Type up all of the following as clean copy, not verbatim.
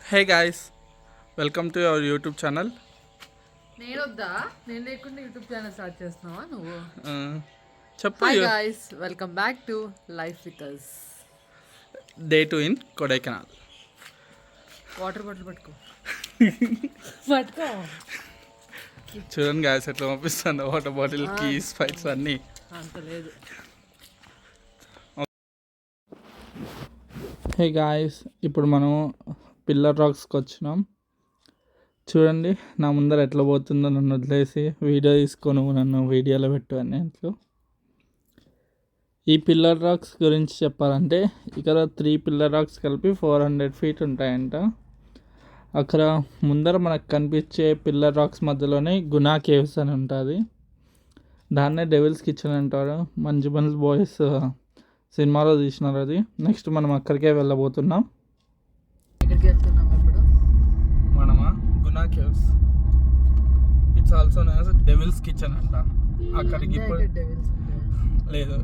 Hey guys, welcome to our YouTube channel. నేను లేకుండా YouTube channel start చేస్తున్నావా నువ్వు? చెప్పు. Hi guys, welcome back to Life With Us. Day 2 in Kodaikanal. Water bottle పట్టుకో. చూడండి guys ఎట్లా పంపిస్తాను. వాటర్ బాటిల్, కీస్, ఫైట్స్ అన్నీ. అంత లేదు. హే గాయస్, ఇప్పుడు మనం పిల్లర్ రాక్స్కి వచ్చినాం. చూడండి నా ముందర ఎట్లా పోతుందో. నన్ను వదిలేసి వీడియో తీసుకొని నన్ను వీడియోలో పెట్టు అని ఇంట్లో. ఈ పిల్లర్ రాక్స్ గురించి చెప్పాలంటే ఇక్కడ 3 పిల్లర్ రాక్స్ కలిపి 400 feet ఉంటాయంట. అక్కడ ముందర మనకు కనిపించే పిల్లర్ రాక్స్ మధ్యలోనే గునా కేవ్స్ అని ఉంటుంది. దాన్నే డెవిల్స్ కిచెన్ అంటారు. మంజుమల్ బాయ్స్ సినిమాలో తీసినారు అది. నెక్స్ట్ మనం అక్కడికే వెళ్ళబోతున్నాం. ఎక్కడికి వెళ్తున్నాం ఇప్పుడు? మనమా Guna caves. It's also Devil's Kitchen అంట. అక్కడికి ఇప్పుడు లేదు,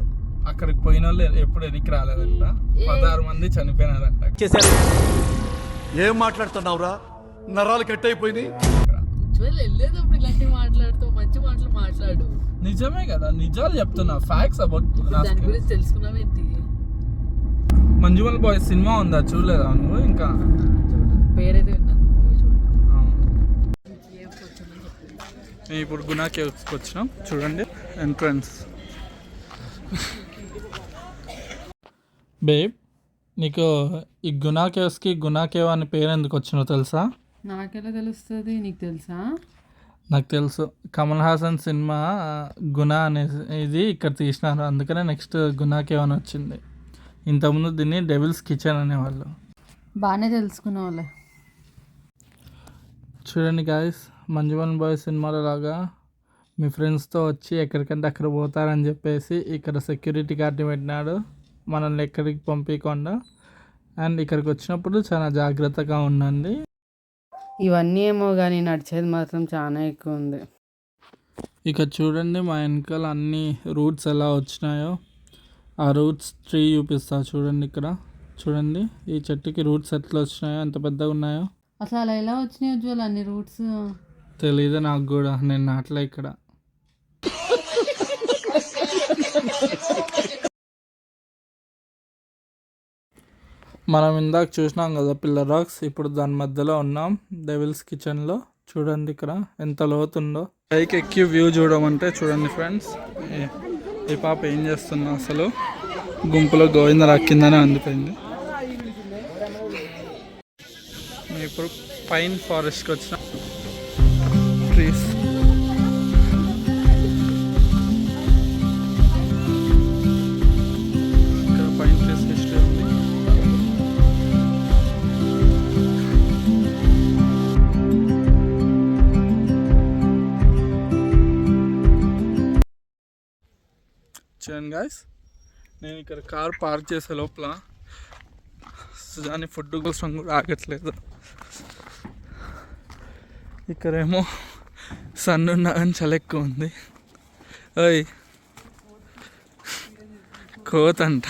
అక్కడికి పోయిన వాళ్ళు ఎప్పుడు వెనక్కి రాలేదంట. 16 మంది చనిపోయినారంట. ఏం మాట్లాడుతున్నావురా? నరాలు కట్ అయిపోయింది. వెళ్ళేటప్పుడు ఇలాంటివి మాట్లాడుతావు, మంచి మాటలు మాట్లాడు. నిజమే కదా, నిజాలు చెప్తున్నా. ఫ్యాక్ట్స్ అబౌట్ దాని గురించి తెలుసుకున్నావేంటి? మంజుమల్ బాయ్స్ సినిమా ఉందా, చూడలేదా నువ్వు? ఇంకా పేరైతే విన్నాను, మూవీ చూడలేదు. మేము ఇప్పుడు గునా కేవ్స్కి వచ్చినాం. చూడండి ఎంట్రన్స్. బేబ్, నీకు ఈ గునా కేవ్స్కి గునా కేవ్ అని పేరు ఎందుకు వచ్చినో తెలుసా? నాకెలా తెలుస్తుంది? నీకు తెలుసా? నాకు తెలుసు. కమల్ హాసన్ సినిమా గునా అనేది ఇక్కడ తీసినారు, అందుకనే నెక్స్ట్ గునా కేవ్ అని వచ్చింది. ఇంతకుముందు దీన్ని డెవిల్స్ కిచెన్ అనేవాళ్ళు. బాగానే తెలుసుకునే వాళ్ళే. చూడండి గాయస్, మంజుమల్ బాయ్ సినిమాలో లాగా మీ ఫ్రెండ్స్తో వచ్చి ఎక్కడికంటే అక్కడ పోతారని చెప్పేసి ఇక్కడ సెక్యూరిటీ గార్డ్ని పెట్టినాడు, మనల్ని ఎక్కడికి పంపించకుండా. అండ్ ఇక్కడికి వచ్చినప్పుడు చాలా జాగ్రత్తగా ఉండండి. ఇవన్నీ ఏమో కానీ నడిచేది మాత్రం చాలా ఎక్కువ ఉంది. ఇక చూడండి మా వెనకాల అన్ని రూట్స్ ఎలా వచ్చినాయో. ఆ రూట్స్ ట్రీ చూపిస్తా. చూడండి ఇక్కడ చూడండి, ఈ చెట్టుకి రూట్స్ ఎట్లా వచ్చినాయో, ఎంత పెద్దగా ఉన్నాయో. అసలు అలా ఎలా వచ్చినాయి ఉజ్వల్ అన్ని రూట్స్? తెలీదు నాకు కూడా, నేను నాట్లే ఇక్కడ. మనం ఇందాక చూసినాం కదా పిల్లర్ రాక్స్, ఇప్పుడు దాని మధ్యలో ఉన్నాం డెవిల్స్ కిచెన్లో. చూడండి ఇక్కడ ఎంత లోతుందో. పైకి ఎక్కి వ్యూ చూడమంటే చూడండి ఫ్రెండ్స్, ఈ పాప ఏం చేస్తున్నా అసలు. గుంపులో గోవింద రాక్కిందనే అందిపోయింది. ఇప్పుడు పైన్ ఫారెస్ట్కి వచ్చిన ట్రీస్. ఇక్కడ పైన్ ట్రీస్ హిస్టరీ ఉంది. చూడండి గాయస్, నేను ఇక్కడ కార్ పార్క్ చేసే లోపల సుజాని ఫుడ్ కోసం కూడా ఆగట్లేదు. ఇక్కడేమో సన్ ఉన్నా కానీ చలి ఎక్కువ ఉంది. ఓయ్ కోతంట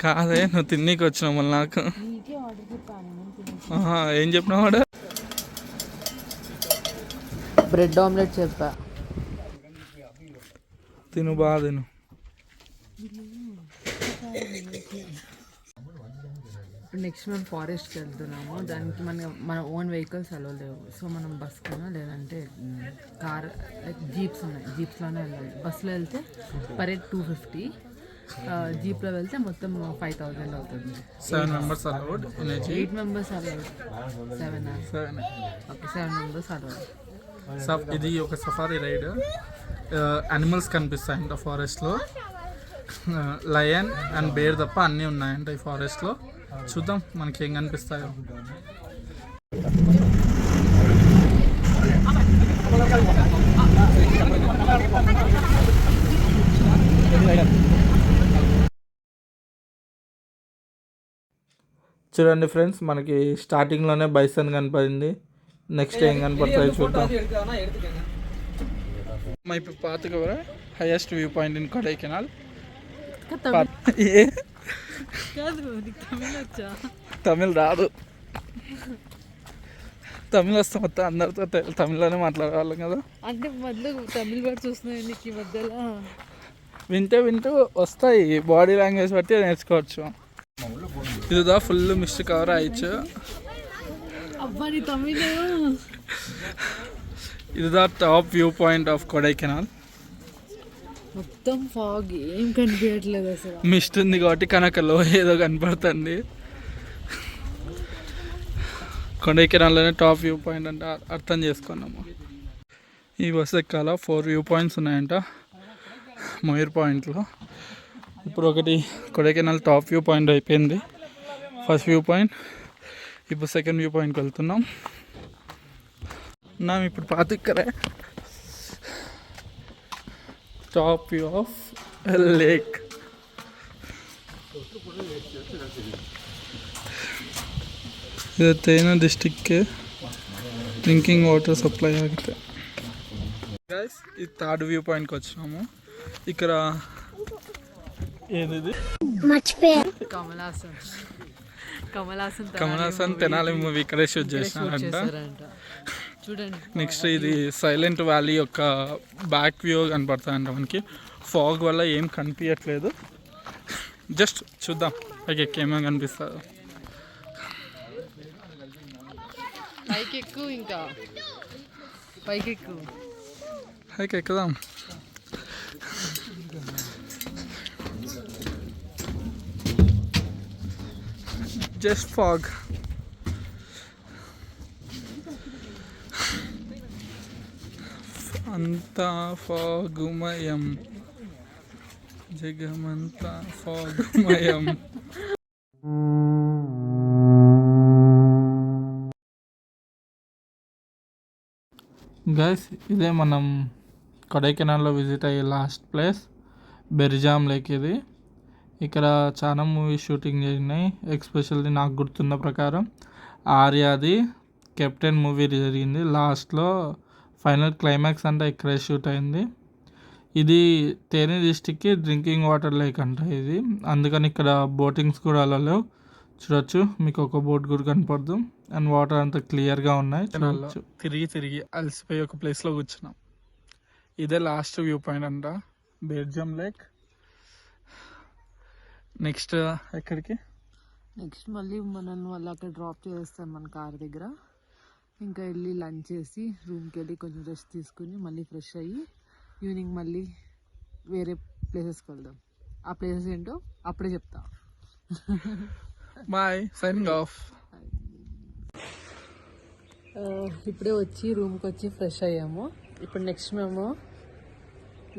కాదే, నువ్వు తిన్నీకి వచ్చినావు మళ్ళీ నాకు. ఏం చెప్పినావు వాడు? బ్రెడ్ ఆమ్లెట్ చెప్పా, తిను బాగా తిను. నెక్స్ట్ మేము ఫారెస్ట్కి వెళ్తున్నాము. దానికి మన ఓన్ వెహికల్స్ అలో లేవు. సో మనం బస్ కన్నా లేదంటే కార్ లైక్ జీప్స్ ఉన్నాయి, జీప్స్లోనే వెళ్ళాలి. బస్సులో వెళ్తే పర్ హెడ్ 250, జీప్లో వెళ్తే మొత్తం 5000 అవుతుంది. 7 members allowed. 8 members allowed. 7 okay, 7 members allowed. ఇది ఒక సఫారీ రైడ్. యానిమల్స్ కనిపిస్తాయంట ఫారెస్ట్లో. లయన్ అండ్ బేర్ తప్ప అన్నీ ఉన్నాయంట ఈ ఫారెస్ట్లో. చూద్దాం మనకి ఏం కనిపిస్తాయో. చూడండి ఫ్రెండ్స్, మనకి స్టార్టింగ్లోనే బైసన్ కనపడింది. నెక్స్ట్ ఏం కనపడతాయో చూద్దాం. మై పాతగా highest view point in Kodaikanal. Tamil రాదు. తమిళ వస్తే మొత్తం అందరితో తమిళ్లోనే మాట్లాడేవాళ్ళం కదా. అంటే మొదలు తమిళ వర్డ్స్ వస్తున్నాయి నీకు ఈ మధ్యలో. వింటూ వింటూ వస్తాయి, బాడీ లాంగ్వేజ్ బట్టి నేర్చుకోవచ్చు. ఇదిదా ఫుల్ మిస్ట్ కవర్ అయ్యచ్చు. అబ్బా నీ తమిళ. ఇదిదా top view point of Kodaikanal. మొత్తం ఫాగ్, ఏం కనిపించట్లేదు అసలు. మిస్ట్ ఉంది కాబట్టి కనకలో ఏదో కనపడుతుంది. కొడైకెనాల్లోనే టాప్ వ్యూ పాయింట్ అంటే అర్థం చేసుకున్నాము. ఈ బస్సు ఎక్కాల 4 వ్యూ పాయింట్స్ ఉన్నాయంట మయూర్ పాయింట్లో. ఇప్పుడు ఒకటి కొడైకెనాల్ టాప్ వ్యూ పాయింట్ అయిపోయింది, ఫస్ట్ వ్యూ పాయింట్. ఇప్పుడు సెకండ్ వ్యూ పాయింట్కి వెళ్తున్నాం. ఇప్పుడు పాతిక్కరే టాప్ వ్యూ ఆఫ్ లేక్. ಇದು ತೇನ ಡಿಸ್ಟಿಕ್ಗೆ ಡ್ರಿಂಕಿಂಗ್ ವಾಟರ್ సప్లై ఆಗುತ್ತೆ. గైస్ ఈ థర్డ్ వ్యూ పాయింట్కి వచ్చినాము. ఇక్కడ ఏది కమలాసన్ తెనాలి మూవీ ఇక్కడే షూట్ చేసినారంట. చూడండి. నెక్స్ట్ ఇది సైలెంట్ వ్యాలీ యొక్క బ్యాక్ వ్యూ కనపడుతుందంట మనకి. ఫాగ్ వల్ల ఏం కనిపించట్లేదు, జస్ట్ చూద్దాం పైకి ఏమేమి కనిపిస్తుందో. పైకి ఎక్కువ, ఇంకా పైకి ఎక్కువ, పైకి ఎక్కుదాం. Just fog. అంతా ఫాగుమయం, జగమంతా ఫాగుమయం. గైస్ ఇదే మనం కొడైకెనాల్లో విజిట్ అయ్యే లాస్ట్ ప్లేస్, బెర్జామ్ లేక్. ఇది ఇక్కడ చాలా మూవీస్ షూటింగ్ జరిగినాయి. ఎస్పెషల్లీ నాకు గుర్తున్న ప్రకారం ఆర్యాది కెప్టెన్ మూవీ జరిగింది. లాస్ట్లో ఫైనల్ క్లైమాక్స్ అంతా ఇక్కడే షూట్ అయింది. ఇది తేని డిస్టిక్కి డ్రింకింగ్ వాటర్ లేక్ అంట ఇది. అందుకని ఇక్కడ బోటింగ్స్ కూడా అలా లేవు. చూడొచ్చు, మీకు ఒక బోట్ కూడా కనపడదు. అండ్ వాటర్ అంతా క్లియర్గా ఉన్నాయి. చూడొచ్చు, తిరిగి అలసిపోయి ఒక ప్లేస్లో కూర్చున్నాం. ఇదే లాస్ట్ వ్యూ పాయింట్ అంట, బెర్జామ్ లేక్. నెక్స్ట్ ఎక్కడికి? నెక్స్ట్ మళ్ళీ మనల్ని వాళ్ళు అక్కడ డ్రాప్ చేస్తాను మన కార్ దగ్గర. ఇంకా వెళ్ళి లంచ్ చేసి రూమ్కి వెళ్ళి కొంచెం రెస్ట్ తీసుకుని మళ్ళీ ఫ్రెష్ అయ్యి ఈవినింగ్ మళ్ళీ వేరే ప్లేసెస్కి వెళ్దాం. ఆ ప్లేసెస్ ఏంటో అప్పుడే చెప్తా. Bye, signing off. ఇప్పుడే వచ్చి రూమ్కి వచ్చి ఫ్రెష్ అయ్యాము. ఇప్పుడు నెక్స్ట్ మేము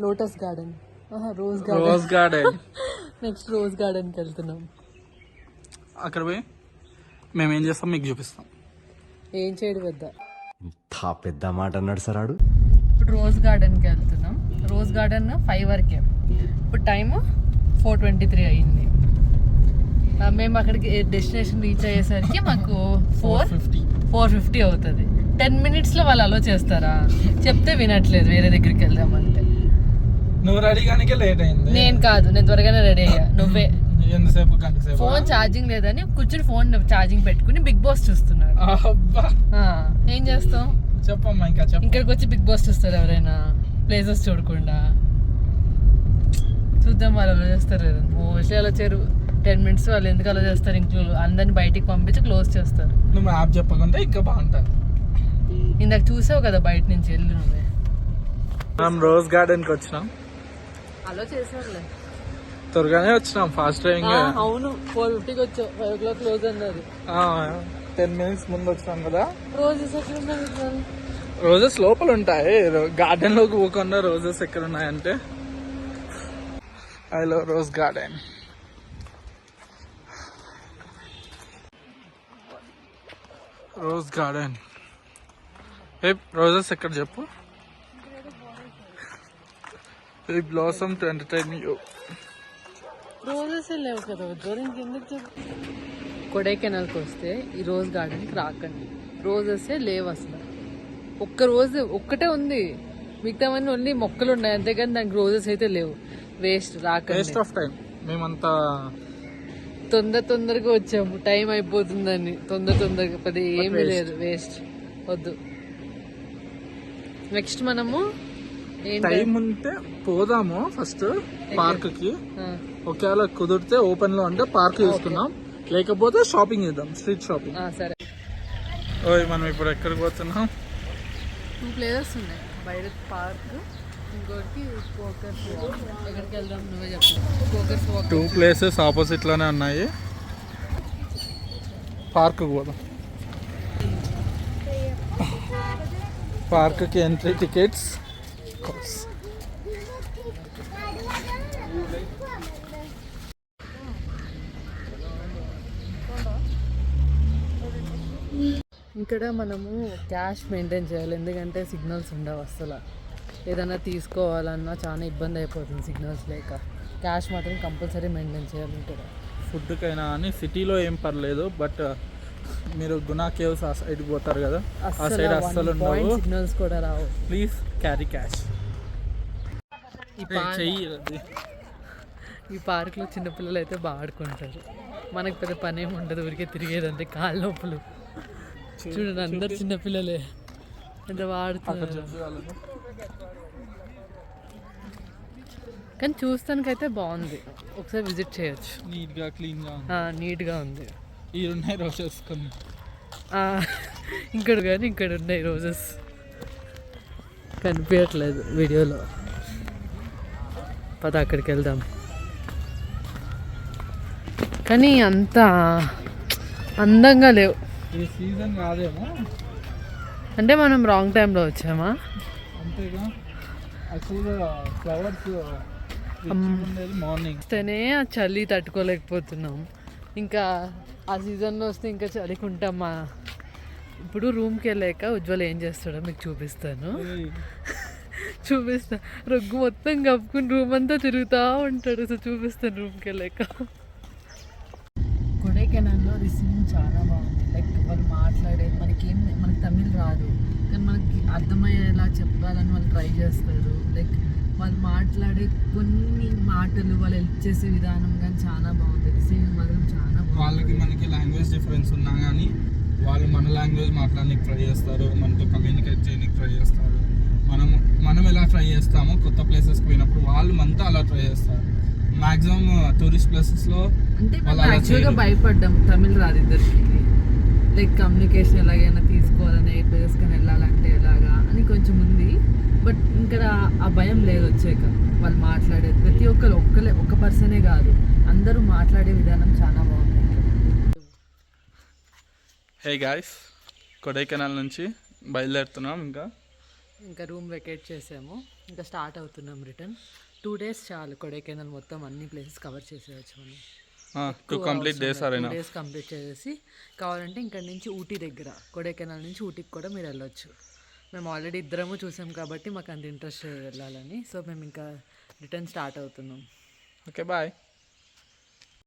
lotus garden, rose garden next rose గార్డెన్కి వెళ్తున్నాం. అక్కడ పోయి మేము ఏం చేస్తాం మీకు చూపిస్తాం. ఏం చేయడం పెద్ద పెద్ద మాట అన్నాడు సార్ ఆడు. ఇప్పుడు రోజ్ గార్డెన్కి వెళ్తున్నాం. రోజ్ గార్డెన్ 5 వరకే. ఇప్పుడు టైము 4:23 అయ్యింది. మేము అక్కడికి డెస్టినేషన్ రీచ్ అయ్యేసరికి మాకు 4:50 అవుతుంది. 10 minutesలో వాళ్ళు అలో చేస్తారా? చెప్తే వినట్లేదు, వేరే దగ్గరికి వెళ్దామంటే. నువ్వు రెడీ కానీ లేట్ అయింది. నేను కాదు, నేను త్వరగానే రెడీ అయ్యా. నువ్వే ఎంతసేపు? ఫోన్ ఛార్జింగ్ లేదని కూర్చుని ఫోన్ ఛార్జింగ్ పెట్టుకుని బిగ్ బాస్ చూస్తున్నాడు. ఏం చేస్తాం చెప్పమ్మా. ఇంకా ఇక్కడికి వచ్చి బిగ్ బాస్ చూస్తారు ఎవరైనా ప్లేసెస్ చూడకుండా? చూద్దాం వాళ్ళు అలా చేస్తారు. మోస్ట్లీ అలా వచ్చారు 10 minutes. వాళ్ళు ఎందుకు అలా చేస్తారు? ఇంట్లో అందరిని బయటికి పంపించి క్లోజ్ చేస్తారు. నువ్వు యాప్ చెప్పకుండా ఇంకా బాగుంటుంది. ఇందాక చూసావు కదా బయట నుంచి వెళ్ళి. నువ్వే మనం రోజ్ గార్డెన్కి వచ్చినాం. అలా చేసారులే, త్వరగానే వచ్చినాం. Fast driving. అవును, 4:50కి వచ్చావు. 5 o'clock క్లోజ్ అన్నారు. 10 minutes ముందు వచ్చినాం కదా. రోజెస్ ఎక్కడ ఉన్నాయి? రోజెస్ లోపల ఉంటాయి, గార్డెన్ లోకి పోకుండా రోజెస్ ఎక్కడ ఉన్నాయంటే. I love rose garden. Rose garden. Roses ఎక్కడ చెప్పు? ఈ blossom to entertain you. Roses లేవు కదా, ఎందుకు? కొడైకెనాల్కి వస్తే ఈ రోజ్ గార్డెన్కి రాకండి. రోజెస్ లేవు అసలు. ఒక్క రోజు ఒక్కటే ఉంది, మిగతావన్నీ ఓన్లీ మొక్కలు ఉన్నాయి అంతేగాని దానికి రోజెస్ అయితే లేవు. వేస్ట్, రాకండి. Waste of time. మేమంతా తొందరగా వచ్చాము, టైం అయిపోతుందని. తొందరగా పది ఏమీ లేదు, వేస్ట్. వద్దు. నెక్స్ట్ మనము టైం ఉంటే పోదాము ఫస్ట్ పార్క్ కి. ఒకవేళ కుదిరితే ఓపెన్ లో ఉంటే పార్క్ చూసుకున్నాం, లేకపోతే షాపింగ్ చేద్దాం, స్ట్రీట్ షాపింగ్. సరే. ఓయ్ మనం ఇప్పుడు ఎక్కడికి పోతున్నాం? 2 ప్లేసెస్ ఉన్నాయి, బయట పార్క్, ఇంకోటి కోకర్స్. ఎక్కడికి వెళ్దాం నువ్వే చెప్పు. కోకర్స్ వాక్. 2 ప్లేసెస్ ఆపోజిట్ లోనే ఉన్నాయి. పార్క్ పోదాం. పార్క్ కి ఎంట్రీ టికెట్స్ ఇక్కడ మనము క్యాష్ మెయింటైన్ చేయాలి, ఎందుకంటే సిగ్నల్స్ ఉండవు అస్సలు. ఏదైనా తీసుకోవాలన్నా చాలా ఇబ్బంది అయిపోతుంది సిగ్నల్స్ లేక. క్యాష్ మాత్రం కంపల్సరీ మెయింటైన్ చేయాలి ఇక్కడ. ఫుడ్కైనా అని సిటీలో ఏం పర్లేదు, బట్ మీరు గునా కేవ్స్ ఆ సైడ్కి పోతారు కదా, ఆ సైడ్ అస్సలు ఉండవు, సిగ్నల్స్ కూడా రావు. Please carry cash. ఈ పార్క్లో చిన్నపిల్లలు అయితే బాగా ఆడుకుంటారు. మనకు పెద్ద పని ఏమి ఉండదు, ఊరికే తిరిగేదంటే కాళ్ళ నొప్పులు. చూడండి అందరు చిన్నపిల్లలే ఎంత ఆడుతున్నారు. కానీ చూస్తానికైతే బాగుంది, ఒకసారి విజిట్ చేయొచ్చు. నీట్గా క్లీన్గా నీట్గా ఉంది. ఈ ఉన్నాయి రోజెస్ కొన్ని, ఇక్కడ కానీ ఇక్కడ ఉన్నాయి రోజెస్, కనిపించట్లేదు వీడియోలో. పద అక్కడికి వెళ్దాం. కానీ అంత అందంగా లేవు. ఈ సీజన్ కాదేమో, అంటే మనం రాంగ్ టైంలో వచ్చామా? అంతేగా. యాక్చువల్గా ఫ్లవర్స్ మార్నింగ్ వస్తేనే ఆ చలి తట్టుకోలేకపోతున్నాం. ఇంకా ఆ సీజన్లో వస్తే ఇంకా చలికుంటామా? ఇప్పుడు రూమ్కి వెళ్ళాక ఉజ్వల్ ఏం చేస్తాడో మీకు చూపిస్తాను. రొగ్గు మొత్తం కప్పుకుని రూమ్ అంతా తిరుగుతూ ఉంటాడు. సో చూపిస్తాను రూమ్కి వెళ్ళాక. కొడైకెనాల్లో రిసీవింగ్ చాలా బాగుంది. లైక్ వాళ్ళు మాట్లాడేది మనకి తమిళ్ రాదు, కానీ మనకి అర్థమయ్యేలా చెప్పాలని వాళ్ళు ట్రై చేస్తారు. లైక్ వాళ్ళు మాట్లాడే కొన్ని మాటలు, వాళ్ళు హెల్ప్ చేసే విధానం కానీ చాలా బాగుంది. రిసీవింగ్ మాత్రం చాలా బాగుంది. వాళ్ళకి మనకి లాంగ్వేజ్ డిఫరెన్స్ ఉన్నా కానీ వాళ్ళు మన లాంగ్వేజ్ మాట్లాడడానికి ట్రై చేస్తారు, మనతో కమ్యూనికేట్ చేయడానికి ట్రై చేస్తారు. మనం ఎలా ట్రై చేస్తామో కొత్త ప్లేసెస్కి పోయినప్పుడు వాళ్ళు మనతో అలా ట్రై చేస్తారు. మ్యాక్సిమం టూరిస్ట్ ప్లేసెస్లో అంటే మేము యాక్చువల్గా భయపడ్డాం, తమిళ్ రాదు ఇద్దరికి. లైక్ కమ్యూనికేషన్ ఎలాగైనా తీసుకోవాలని, ఏ ప్లేస్కి వెళ్ళాలంటే ఎలాగా అని కొంచెం ఉంది. బట్ ఇక్కడ ఆ భయం లేదు వచ్చాక. వాళ్ళు మాట్లాడేది ప్రతి ఒక్కరు ఒక పర్సనే కాదు, అందరూ మాట్లాడే విధానం చాలా బాగుంది. హే గాయ్స్, కొడైకెనాల్ నుంచి బయలుదేరుతున్నాం. ఇంకా రూమ్ వెకేట్ చేసాము, ఇంకా స్టార్ట్ అవుతున్నాం రిటర్న్. 2 days చాలు కొడైకెనాల్ మొత్తం అన్ని ప్లేసెస్ కవర్ చేసేయచ్చు మనం. 2 complete days are enough. 2 days complete చేసేసి కావాలంటే ఇక్కడ నుంచి ఊటీ దగ్గర, కొడైకెనాల్ నుంచి ఊటీకి కూడా మీరు వెళ్ళొచ్చు. మేము ఆల్రెడీ ఇద్దరము చూసాం కాబట్టి మాకు అంత ఇంట్రెస్ట్ వెళ్ళాలని. సో మేము ఇంకా రిటర్న్ స్టార్ట్ అవుతున్నాం. Okay bye.